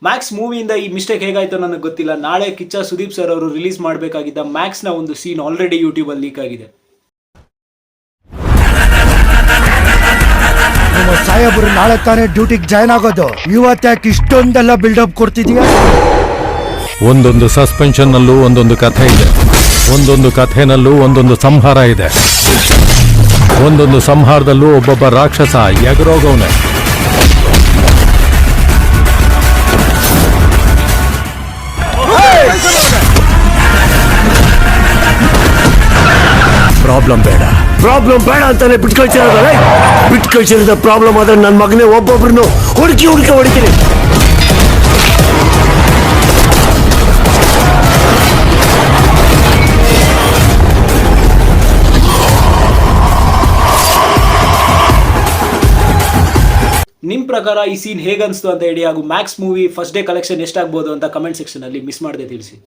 Max ಮೂವಿಯಿಂದ ಈ mistake ಹೇಗಾಯ್ತೋ ನನಗೆ ಗೊತ್ತಿಲ್ಲ. ನಾಳೆ ಕಿಚ್ಚ ಸುದೀಪ್ ಸರ್ ಅವರು ರಿಲೀಸ್ ಮಾಡಬೇಕಾಗಿದ್ದ ಮ್ಯಾಕ್ಸ್ನ ಒಂದು ಸೀನ್ ಆಲ್ರೆಡಿ ಯೂಟ್ಯೂಬಲ್ಲಿ ಲೀಕ್ ಆಗಿದೆ. ಸಾಹೇಬರು ನಾಳೆ ತಾನೇ ಡ್ಯೂಟಿಗೆ ಜಾಯ್ನ್ ಆಗೋದು, ಇವತ್ತ್ಯಾಕೆ ಇಷ್ಟೊಂದೆಲ್ಲ ಬಿಲ್ಡಪ್ ಕೊಡ್ತಿದೀಯ? ಒಂದೊಂದು ಸಸ್ಪೆನ್ಷನ್ ನಲ್ಲೂ ಒಂದೊಂದು ಕಥೆ ಇದೆ, ಒಂದೊಂದು ಕಥೆನಲ್ಲೂ ಒಂದೊಂದು ಸಂಹಾರ ಇದೆ, ಒಂದೊಂದು ಸಂಹಾರದಲ್ಲೂ ಒಬ್ಬೊಬ್ಬ ರಾಕ್ಷಸ ಎಗರೋಗವನೆ. ಪ್ರಾಬ್ಲಮ್ ಬೇಡ ಅಂತಾನೆ ಬಿಟ್ಕೊಳ್ಸಿರೋದ ಪ್ರಾಬ್ಲಮ್ ಆದ್ರೆ ನನ್ನ ಮಗನೇ ಒಬ್ಬೊಬ್ರನ್ನು ಹುಡುಕಿ ಹೊಡಿತೀನಿ. ನಿಮ್ಮ ಪ್ರಕಾರ ಈ ಸೀನ್ ಹೇಗನ್ಸ್ತು ಅಂತ ಹೇಳಿ, ಹಾಗೂ Max movie first day collection ಎಷ್ಟಾಗ್ಬೋದು ಅಂತ ಕಮೆಂಟ್ ಸೆಕ್ಷನ್ ಅಲ್ಲಿ ಮಿಸ್ ಮಾಡದೆ ತಿಳಿಸಿ.